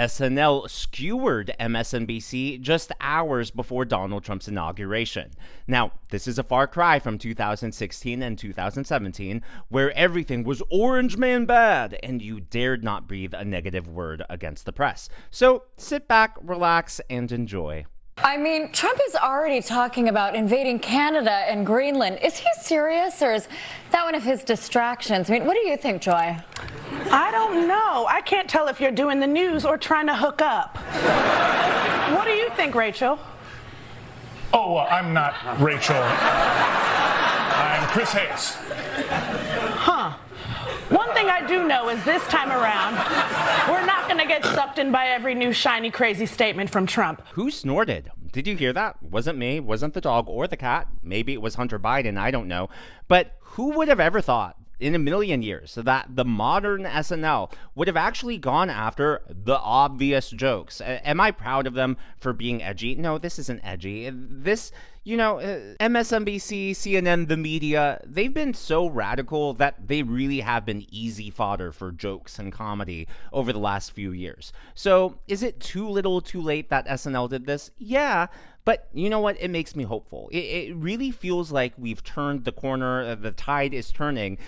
SNL skewered MSNBC just hours before Donald Trump's inauguration. Now, this is a far cry from 2016 and 2017, where everything was Orange Man bad, and you dared not breathe a negative word against the press. So sit back, relax, and enjoy. I mean, Trump is already talking about invading Canada and Greenland. Is he serious, or is that one of his distractions? I mean, what do you think, Joy? I don't know. I can't tell if you're doing the news or trying to hook up. What do you think, Rachel? Oh, I'm not Rachel. I'm Chris Hayes. Huh. One thing I do know is this time around, we're not going to get sucked in by every new shiny, crazy statement from Trump. Who snorted? Did you hear that? Wasn't me, wasn't the dog or the cat. Maybe it was Hunter Biden, I don't know. But who would have ever thought in a million years that the modern SNL would have actually gone after the obvious jokes? Am I proud of them for being edgy? No, this isn't edgy. This, MSNBC, CNN, the media, they've been so radical that they really have been easy fodder for jokes and comedy over the last few years. So is it too little too late that SNL did this? Yeah. But you know what? It makes me hopeful. It really feels like we've turned the corner. The tide is turning.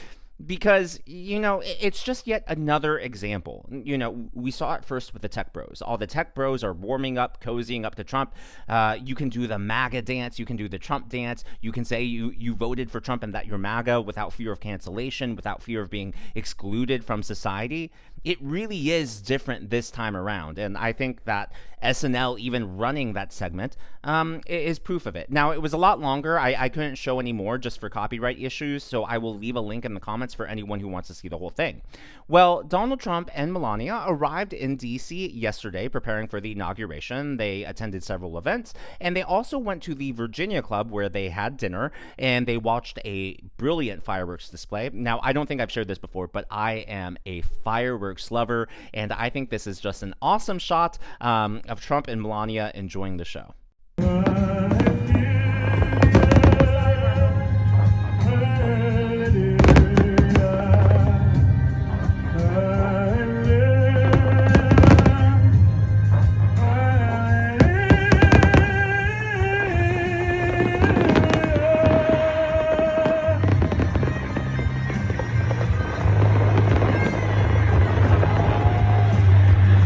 Because, it's just yet another example. We saw it first with the tech bros. All the tech bros are warming up, cozying up to Trump. You can do the MAGA dance. You can do the Trump dance. You can say you voted for Trump and that you're MAGA without fear of cancellation, without fear of being excluded from society. It really is different this time around. And I think that SNL even running that segment is proof of it. Now, it was a lot longer. I couldn't show any more just for copyright issues, so I will leave a link in the comments for anyone who wants to see the whole thing. Well, Donald Trump and Melania arrived in D.C. yesterday preparing for the inauguration. They attended several events, and they also went to the Virginia Club where they had dinner, and they watched a brilliant fireworks display. Now, I don't think I've shared this before, but I am a fireworks lover, and I think this is just an awesome shot of Trump and Melania enjoying the show.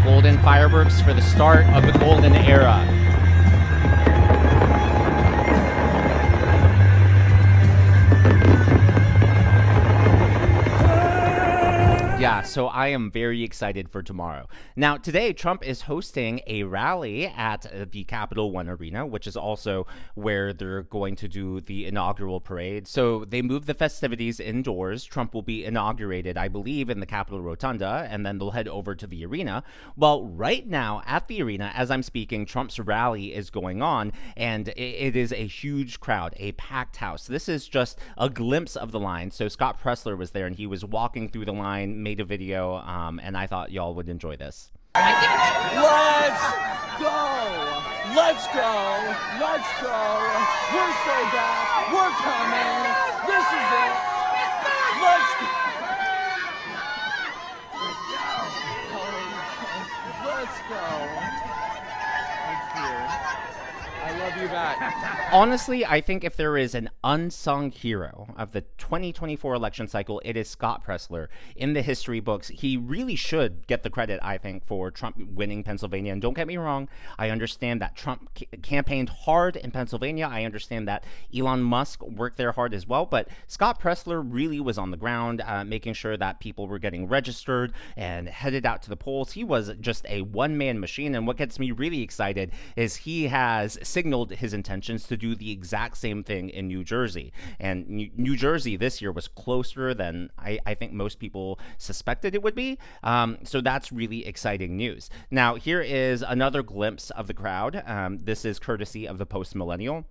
Golden fireworks for the start of the golden era. Yeah, so I am very excited for tomorrow. Now, today, Trump is hosting a rally at the Capital One Arena, which is also where they're going to do the inaugural parade. So they moved the festivities indoors. Trump will be inaugurated, I believe, in the Capitol Rotunda, and then they'll head over to the arena. Well, right now at the arena, as I'm speaking, Trump's rally is going on, and it is a huge crowd, a packed house. This is just a glimpse of the line. So Scott Presler was there, and he was walking through the line, made a video, and I thought y'all would enjoy this. Let's go! Let's go! Let's go! We're so back! We're coming! This is it! Let's go! Let's go! I love you back. Honestly, I think if there is an unsung hero of the 2024 election cycle, it is Scott Presler. In the history books, he really should get the credit, I think, for Trump winning Pennsylvania. And don't get me wrong, I understand that Trump campaigned hard in Pennsylvania. I understand that Elon Musk worked there hard as well. But Scott Presler really was on the ground, making sure that people were getting registered and headed out to the polls. He was just a one-man machine. And what gets me really excited is he has signaled his intentions to do the exact same thing in New Jersey. And New Jersey this year was closer than I think most people suspected it would be. So that's really exciting news. Now, here is another glimpse of the crowd. This is courtesy of the Post Millennial.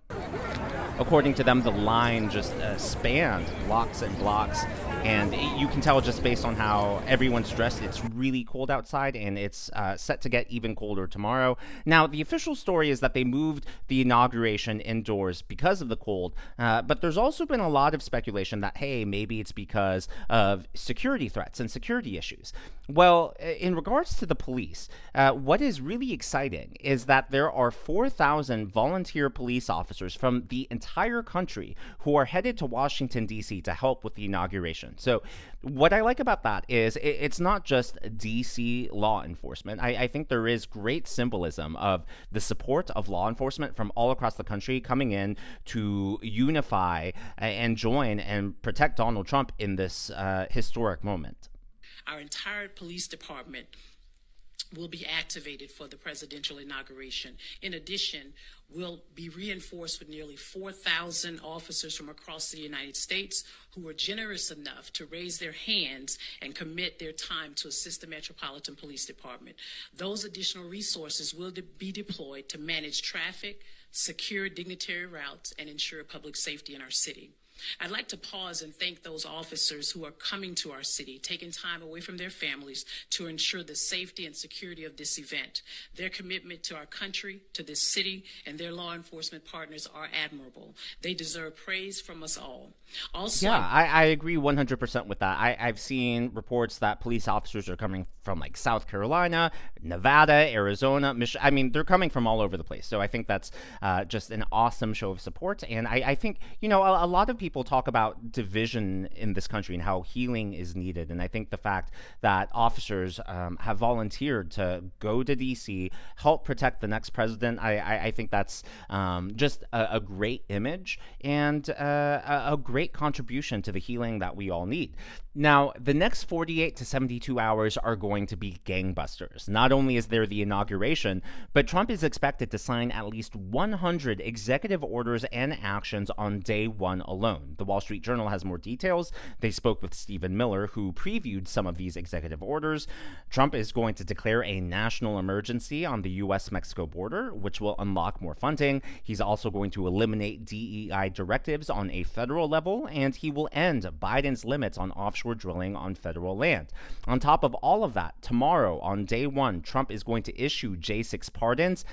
According to them, the line just spanned blocks and blocks. And you can tell just based on how everyone's dressed, it's really cold outside, and it's set to get even colder tomorrow. Now, the official story is that they moved the inauguration indoors because of the cold, but there's also been a lot of speculation that, hey, maybe it's because of security threats and security issues. Well, in regards to the police, what is really exciting is that there are 4,000 volunteer police officers from the entire country who are headed to Washington, D.C. to help with the inauguration. So what I like about that is it's not just D.C. law enforcement. I think there is great symbolism of the support of law enforcement from all across the country coming in to unify and join and protect Donald Trump in this historic moment. Our entire police department will be activated for the presidential inauguration. In addition, we'll be reinforced with nearly 4,000 officers from across the United States who were generous enough to raise their hands and commit their time to assist the Metropolitan Police Department. Those additional resources will be deployed to manage traffic, secure dignitary routes, and ensure public safety in our city. I'd like to pause and thank those officers who are coming to our city, taking time away from their families to ensure the safety and security of this event. Their commitment to our country, to this city, and their law enforcement partners are admirable. They deserve praise from us all. Also, yeah, I agree 100% with that. I've seen reports that police officers are coming from like South Carolina, Nevada, Arizona, Michigan. I mean, they're coming from all over the place. So I think that's just an awesome show of support. And I think, you know, a lot of people talk about division in this country and how healing is needed. And I think the fact that officers have volunteered to go to D.C., help protect the next president, I think that's just a great image and a great contribution to the healing that we all need. Now, the next 48 to 72 hours are going to be gangbusters. Not only is there the inauguration, but Trump is expected to sign at least 100 executive orders and actions on day one alone. The Wall Street Journal has more details. They spoke with Stephen Miller, who previewed some of these executive orders. Trump is going to declare a national emergency on the U.S.-Mexico border, which will unlock more funding. He's also going to eliminate DEI directives on a federal level, and he will end Biden's limits on offshore drilling on federal land. On top of all of that, tomorrow on day one, Trump is going to issue J6 pardons.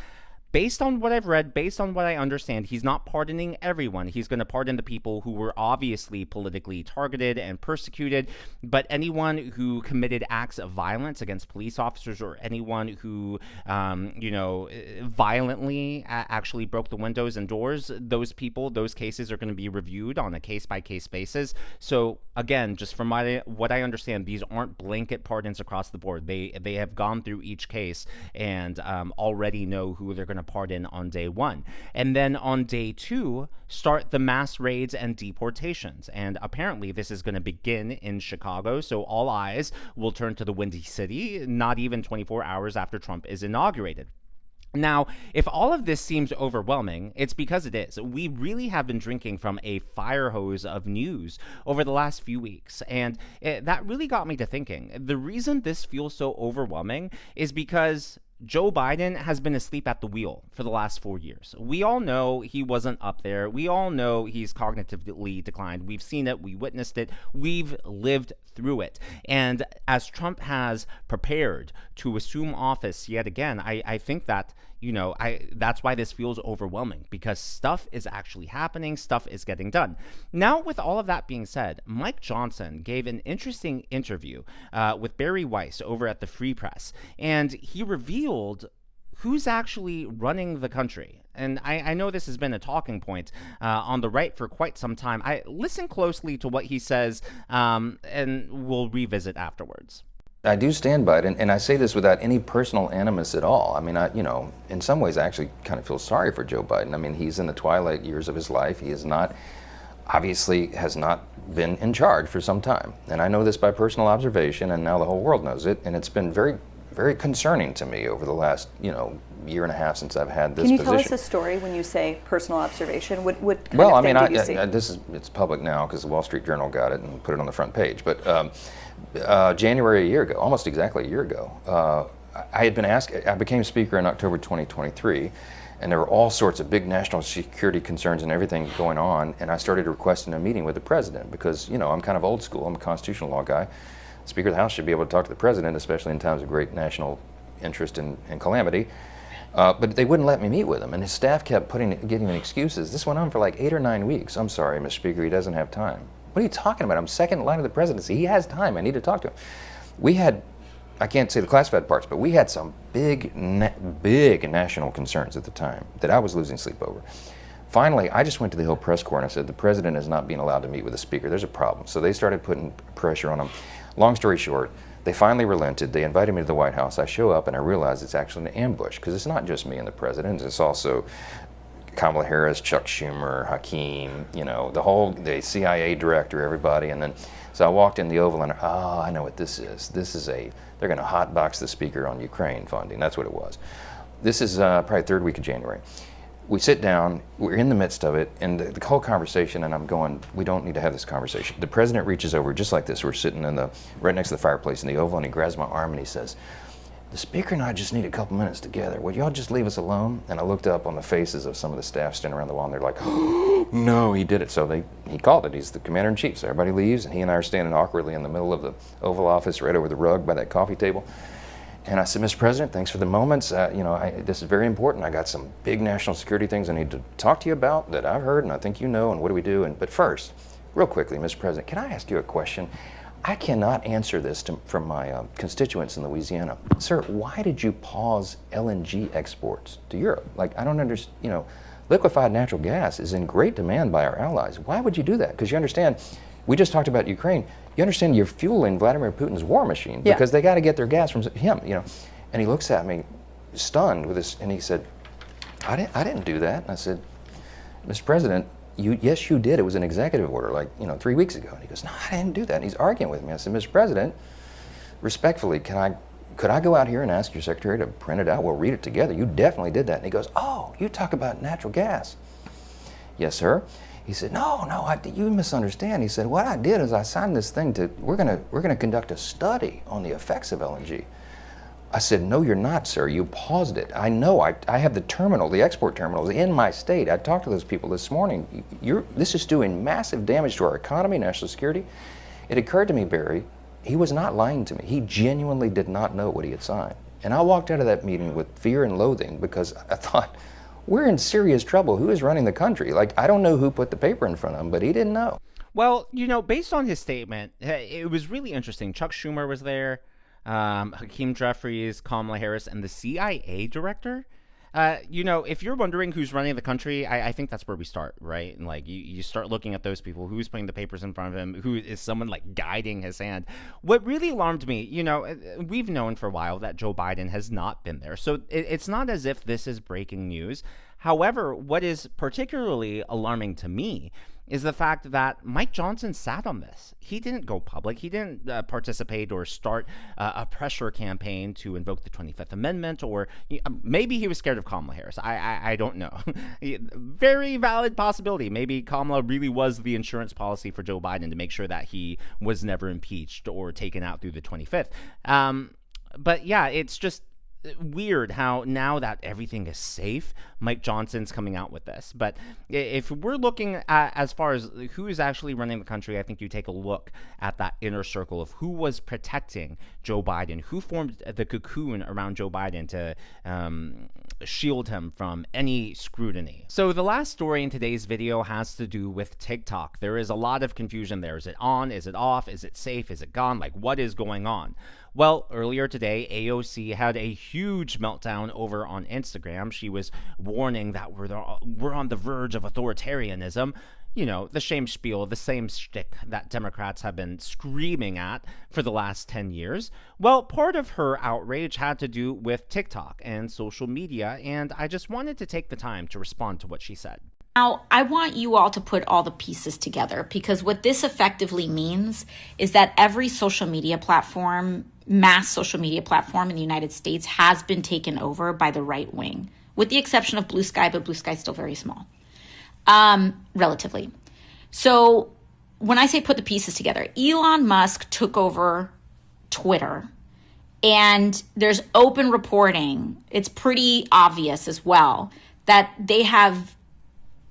Based on what I've read, based on what I understand, he's not pardoning everyone. He's going to pardon the people who were obviously politically targeted and persecuted, but anyone who committed acts of violence against police officers or anyone who, violently actually broke the windows and doors, those people, those cases are going to be reviewed on a case-by-case basis. So again, just from what I understand, these aren't blanket pardons across the board. They have gone through each case and already know who they're going to pardon on day one. And then on day two, start the mass raids and deportations. And apparently this is going to begin in Chicago, so all eyes will turn to the Windy City, not even 24 hours after Trump is inaugurated. Now, if all of this seems overwhelming, it's because it is. We really have been drinking from a fire hose of news over the last few weeks, and that really got me to thinking. The reason this feels so overwhelming is because Joe Biden has been asleep at the wheel for the last 4 years. We all know he wasn't up there. We all know he's cognitively declined. We've seen it. We witnessed it. We've lived through it. And as Trump has prepared to assume office yet again, I think that, that's why this feels overwhelming, because stuff is actually happening. Stuff is getting done. Now, with all of that being said, Mike Johnson gave an interesting interview with Bari Weiss over at the Free Press, and he revealed who's actually running the country. And I know this has been a talking point on the right for quite some time. I listen closely to what he says, and we'll revisit afterwards. I do stand by it, and I say this without any personal animus at all. I mean, in some ways I actually kind of feel sorry for Joe Biden. I mean, he's in the twilight years of his life. He is not, obviously has not been in charge for some time. And I know this by personal observation, and now the whole world knows it, and it's been very, very concerning to me over the last, year and a half since I've had this position. Can you tell us a story when you say personal observation? What kind well, of thing did you see? It's public now because the Wall Street Journal got it and put it on the front page. But January a year ago, almost exactly a year ago, I had been asked, I became Speaker in October 2023, and there were all sorts of big national security concerns and everything going on, and I started requesting a meeting with the President because, you know, I'm kind of old school, I'm a constitutional law guy. Speaker of the House should be able to talk to the President, especially in times of great national interest and calamity. But they wouldn't let me meet with him, and his staff kept giving me excuses. This went on for like 8 or 9 weeks. I'm sorry, Mr. Speaker, he doesn't have time. What are you talking about? I'm second in line of the presidency. He has time. I need to talk to him. We had, I can't say the classified parts, but we had some big national concerns at the time that I was losing sleep over. Finally, I just went to the Hill Press Corps and I said, the President is not being allowed to meet with the Speaker. There's a problem. So they started putting pressure on him. Long story short, they finally relented. They invited me to the White House. I show up and I realize it's actually an ambush because it's not just me and the President. It's also Kamala Harris, Chuck Schumer, Hakeem, you know, the CIA director, everybody. And then, so I walked in the Oval and, I know what this is. They're going to hotbox the Speaker on Ukraine funding. That's what it was. This is probably third week of January. We sit down, we're in the midst of it, and the whole conversation, and I'm going, we don't need to have this conversation. The President reaches over just like this. We're sitting right next to the fireplace in the Oval, and he grabs my arm and he says, the Speaker and I just need a couple minutes together. Would y'all just leave us alone? And I looked up on the faces of some of the staff standing around the wall, and they're like, oh, no, he did it. So he called it. He's the Commander-in-Chief. So everybody leaves, and he and I are standing awkwardly in the middle of the Oval Office, right over the rug by that coffee table. And I said, Mr. President, thanks for the moments. This is very important. I got some big national security things I need to talk to you about that I've heard, and I think you know, and what do we do? But first, real quickly, Mr. President, can I ask you a question? I cannot answer this from my constituents in Louisiana. Sir, why did you pause LNG exports to Europe? Like, I don't understand, liquefied natural gas is in great demand by our allies. Why would you do that? Because you understand, we just talked about Ukraine. You understand you're fueling Vladimir Putin's war machine because they got to get their gas from him, And he looks at me stunned with this, and he said, I didn't do that. And I said, Mr. President, yes, you did. It was an executive order 3 weeks ago. And he goes, no, I didn't do that. And he's arguing with me. I said, Mr. President, respectfully, could I go out here and ask your secretary to print it out? We'll read it together. You definitely did that. And he goes, oh, you talk about natural gas. Yes, sir. He said, no, you misunderstand. He said, what I did is I signed this thing we're gonna conduct a study on the effects of LNG. I said, no, you're not, sir. You paused it. I know. I have the export terminals in my state. I talked to those people this morning. This is doing massive damage to our economy, national security. It occurred to me, Barry, he was not lying to me. He genuinely did not know what he had signed. And I walked out of that meeting with fear and loathing because I thought, we're in serious trouble. Who is running the country? I don't know who put the paper in front of him, but he didn't know. Well, based on his statement, it was really interesting. Chuck Schumer was there, Hakeem Jeffries, Kamala Harris, and the CIA director. If you're wondering who's running the country, I think that's where we start, right? And you start looking at those people, who's putting the papers in front of him, who is someone guiding his hand. What really alarmed me, we've known for a while that Joe Biden has not been there. So it's not as if this is breaking news. However, what is particularly alarming to me is the fact that Mike Johnson sat on this. He didn't go public. He didn't participate or start a pressure campaign to invoke the 25th Amendment, or maybe he was scared of Kamala Harris. I don't know. Very valid possibility. Maybe Kamala really was the insurance policy for Joe Biden to make sure that he was never impeached or taken out through the 25th. But yeah, it's just weird how now that everything is safe, Mike Johnson's coming out with this. But if we're looking at as far as who is actually running the country, I think you take a look at that inner circle of who was protecting Joe Biden, who formed the cocoon around Joe Biden to shield him from any scrutiny. So the last story in today's video has to do with TikTok. There is a lot of confusion there. Is it on? Is it off? Is it safe? Is it gone? What is going on? Well, earlier today, AOC had a huge meltdown over on Instagram. She was warning that we're on the verge of authoritarianism. The shame spiel, the same shtick that Democrats have been screaming at for the last 10 years. Well, part of her outrage had to do with TikTok and social media, and I just wanted to take the time to respond to what she said. Now, I want you all to put all the pieces together, because what this effectively means is that every social media platform, mass social media platform in the United States has been taken over by the right wing, with the exception of Blue Sky, but Blue Sky is still very small, relatively. So when I say put the pieces together, Elon Musk took over Twitter And there's open reporting. It's pretty obvious as well that they have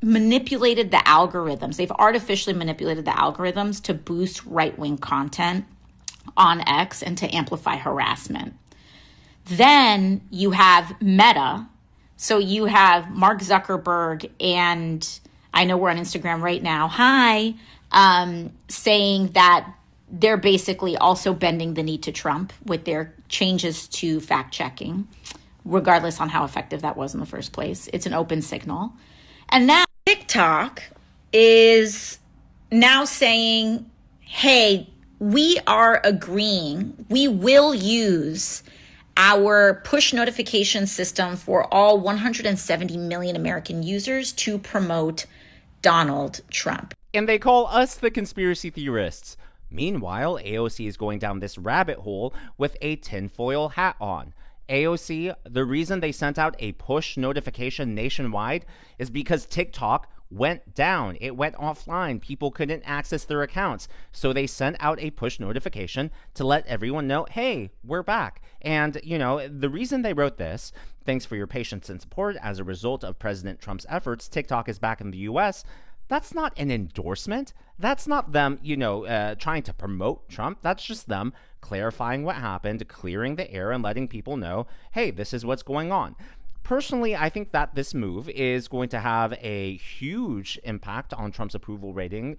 manipulated the algorithms. They've artificially manipulated the algorithms to boost right-wing content on X and to amplify harassment. Then you have Meta. So you have Mark Zuckerberg, and I know we're on Instagram right now, saying that they're basically also bending the knee to Trump with their changes to fact-checking, regardless on how effective that was in the first place. It's an open signal. And now TikTok is now saying, hey, we are agreeing, we will use our push notification system for all 170 million American users to promote Donald Trump. And they call us the conspiracy theorists. Meanwhile, AOC is going down this rabbit hole with a tinfoil hat on. AOC, the reason they sent out a push notification nationwide is because TikTok went down. It went offline. People couldn't access their accounts. So they sent out a push notification to let everyone know, hey, we're back. And, you know, the reason they wrote this, thanks for your patience and support. As a result of President Trump's efforts, TikTok is back in the US. That's not an endorsement. That's not them, trying to promote Trump. That's just them clarifying what happened, clearing the air, and letting people know, hey, this is what's going on. Personally, I think that this move is going to have a huge impact on Trump's approval rating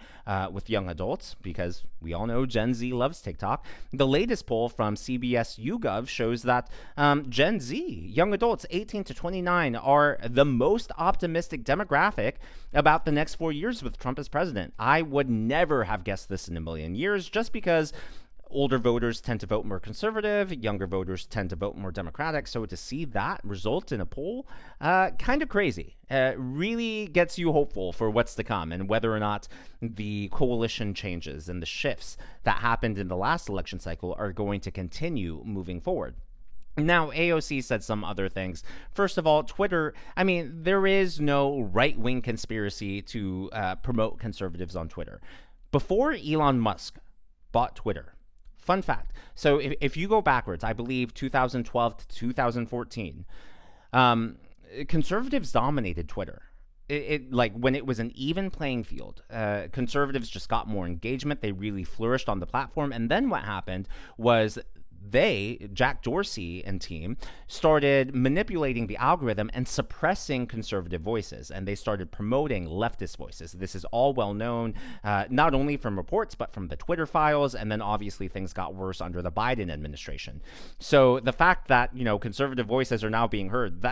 with young adults, because we all know Gen Z loves TikTok. The latest poll from CBS YouGov shows that Gen Z, young adults 18 to 29, are the most optimistic demographic about the next 4 years with Trump as president. I would never have guessed this in a million years, just because older voters tend to vote more conservative, younger voters tend to vote more Democratic. So to see that result in a poll, kind of crazy. Really gets you hopeful for what's to come and whether or not the coalition changes and the shifts that happened in the last election cycle are going to continue moving forward. Now, AOC said some other things. First of all, Twitter, there is no right-wing conspiracy to promote conservatives on Twitter. Before Elon Musk bought Twitter, fun fact. So if you go backwards, I believe 2012 to 2014, conservatives dominated Twitter. When it was an even playing field, conservatives just got more engagement. They really flourished on the platform. And then what happened was Jack Dorsey and team, started manipulating the algorithm and suppressing conservative voices, and they started promoting leftist voices. This is all well known, not only from reports, but from the Twitter files, and then obviously things got worse under the Biden administration. So the fact that, conservative voices are now being heard,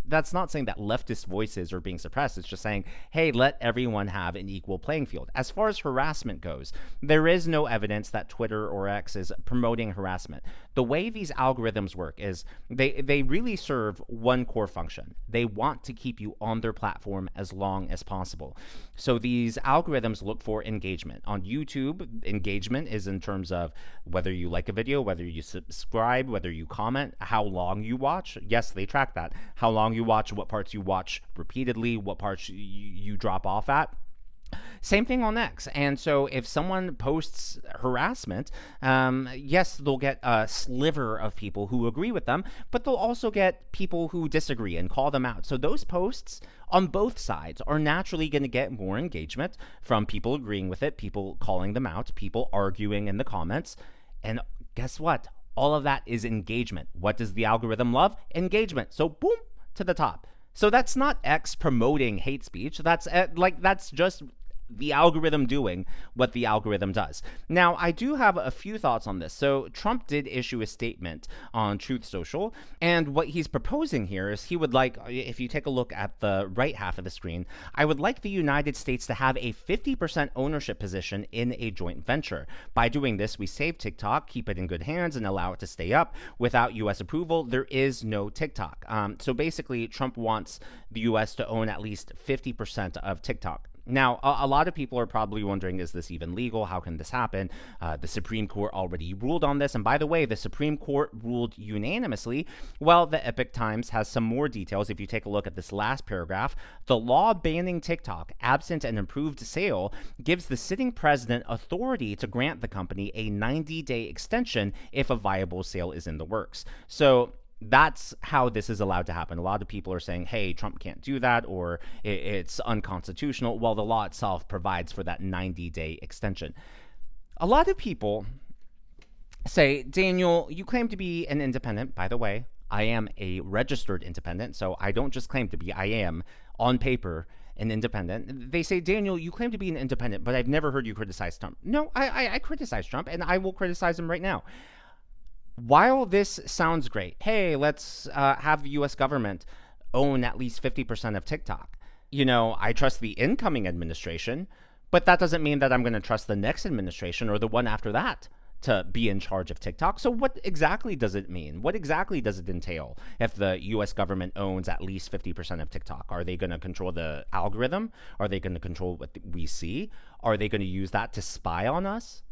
that's not saying that leftist voices are being suppressed. It's just saying, hey, let everyone have an equal playing field. As far as harassment goes, there is no evidence that Twitter or X is promoting harassment. The way these algorithms work is they really serve one core function. They want to keep you on their platform as long as possible. So these algorithms look for engagement. On YouTube, engagement is in terms of whether you like a video, whether you subscribe, whether you comment, how long you watch. Yes, they track that. How long you watch, what parts you watch repeatedly, what parts you drop off at. Same thing on X. And so if someone posts harassment, yes, they'll get a sliver of people who agree with them, but they'll also get people who disagree and call them out. So those posts on both sides are naturally going to get more engagement from people agreeing with it, people calling them out, people arguing in the comments. And guess what? All of that is engagement. What does the algorithm love? Engagement. So boom, to the top. So that's not X promoting hate speech. That's just the algorithm doing what the algorithm does. Now, I do have a few thoughts on this. So Trump did issue a statement on Truth Social, and what he's proposing here is he would like, if you take a look at the right half of the screen, I would like the United States to have a 50% ownership position in a joint venture. By doing this, we save TikTok, keep it in good hands, and allow it to stay up. Without U.S. approval, there is no TikTok. So basically, Trump wants the U.S. to own at least 50% of TikTok. Now, a lot of people are probably wondering, is this even legal? How can this happen? The Supreme Court already ruled on this. And by the way, the Supreme Court ruled unanimously. Well, the Epoch Times has some more details. If you take a look at this last paragraph, the law banning TikTok, absent an approved sale, gives the sitting president authority to grant the company a 90-day extension if a viable sale is in the works. So that's how this is allowed to happen. A lot of people are saying, hey, Trump can't do that, or it's unconstitutional. Well, the law itself provides for that 90-day extension. A lot of people say, Daniel, you claim to be an independent. By the way, I am a registered independent, so I don't just claim to be, I am, on paper, an independent. They say, Daniel, you claim to be an independent, but I've never heard you criticize Trump. No, I criticize Trump, and I will criticize him right now. While this sounds great, hey, let's have the U.S. government own at least 50% of TikTok. You know, I trust the incoming administration, but that doesn't mean that I'm going to trust the next administration or the one after that to be in charge of TikTok. So what exactly does it mean? What exactly does it entail if the U.S. government owns at least 50% of TikTok? Are they going to control the algorithm? Are they going to control what we see? Are they going to use that to spy on us?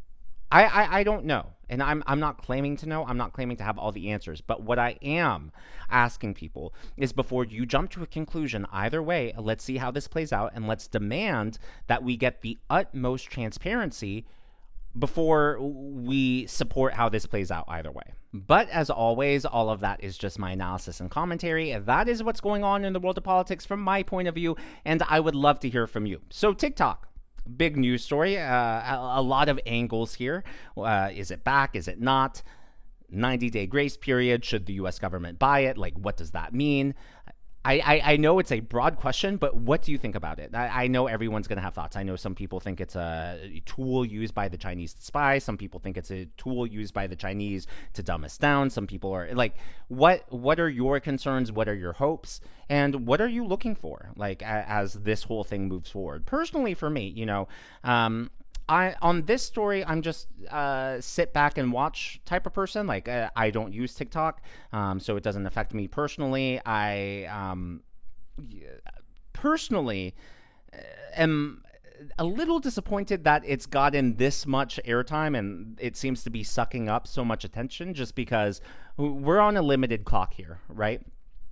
I don't know, and I'm not claiming to know. I'm not claiming to have all the answers. But what I am asking people is, before you jump to a conclusion, either way, let's see how this plays out, and let's demand that we get the utmost transparency before we support how this plays out either way. But as always, all of that is just my analysis and commentary. That is what's going on in the world of politics from my point of view, and I would love to hear from you. So TikTok. Big news story, a lot of angles here. Is it back? Is it not? 90-day grace period. Should the U.S. government buy it? Like, what does that mean? I know it's a broad question, but what do you think about it? I know everyone's going to have thoughts. I know some people think it's a tool used by the Chinese to spy. Some people think it's a tool used by the Chinese to dumb us down. Some people are like, what are your concerns? What are your hopes? And what are you looking for, like, as this whole thing moves forward? Personally, for me, you know, on this story, I'm just sit back and watch type of person. Like, I don't use TikTok, so it doesn't affect me personally. I personally am a little disappointed that it's gotten this much airtime and it seems to be sucking up so much attention, just because we're on a limited clock here, right?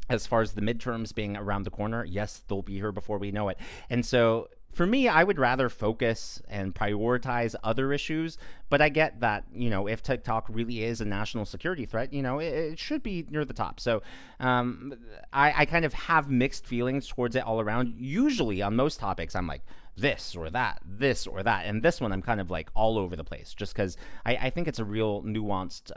As far as the midterms being around the corner, yes, they'll be here before we know it. And so for me, I would rather focus and prioritize other issues, but I get that, you know, if TikTok really is a national security threat, you know, it should be near the top. So I kind of have mixed feelings towards it all around. Usually on most topics, I'm like, this or that. And this one, I'm kind of like all over the place, just because I think it's a real nuanced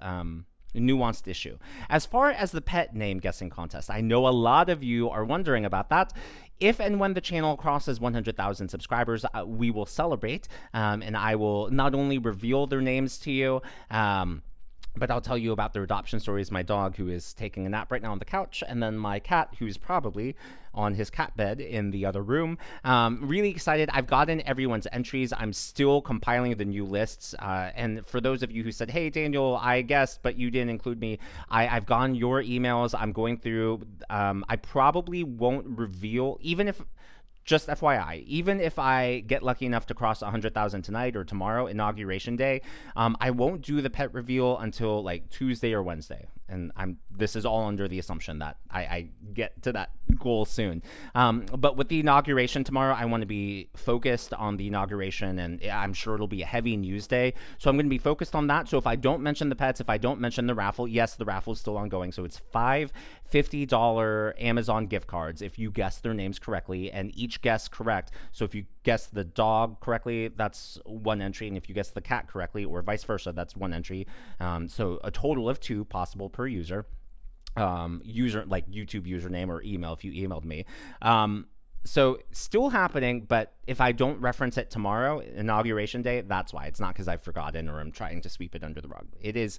issue. As far as the pet name guessing contest, I know a lot of you are wondering about that. If and when the channel crosses 100,000 subscribers, we will celebrate, and I will not only reveal their names to you, but I'll tell you about their adoption stories. My dog, who is taking a nap right now on the couch, and then my cat, who's probably on his cat bed in the other room. Really excited. I've gotten everyone's entries. I'm still compiling the new lists. And for those of you who said, hey, Daniel, I guessed, but you didn't include me, I've gotten your emails. I'm going through. I probably won't reveal, even if, just FYI, even if I get lucky enough to cross 100,000 tonight or tomorrow, Inauguration Day, I won't do the pet reveal until like Tuesday or Wednesday. And this is all under the assumption that I get to that goal soon. But with the inauguration tomorrow, I want to be focused on the inauguration, and I'm sure it'll be a heavy news day. So I'm going to be focused on that. So if I don't mention the pets, if I don't mention the raffle, yes, the raffle is still ongoing. So it's $5 $50 Amazon gift cards if you guess their names correctly, and each guess correct. So if you guess the dog correctly, that's one entry, and if you guess the cat correctly, or vice versa, that's one entry. So a total of 2 possible per user. User like YouTube username or email if you emailed me. So still happening, but if I don't reference it tomorrow, Inauguration Day, that's why. It's not because I've forgotten or I'm trying to sweep it under the rug. It is,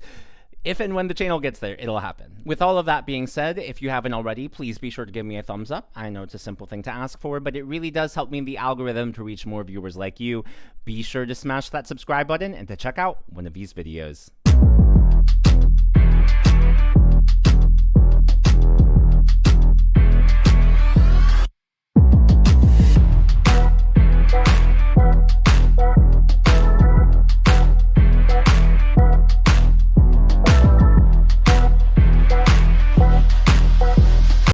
if and when the channel gets there, it'll happen. With all of that being said, if you haven't already, please be sure to give me a thumbs up. I know it's a simple thing to ask for, but it really does help me in the algorithm to reach more viewers like you. Be sure to smash that subscribe button and to check out one of these videos.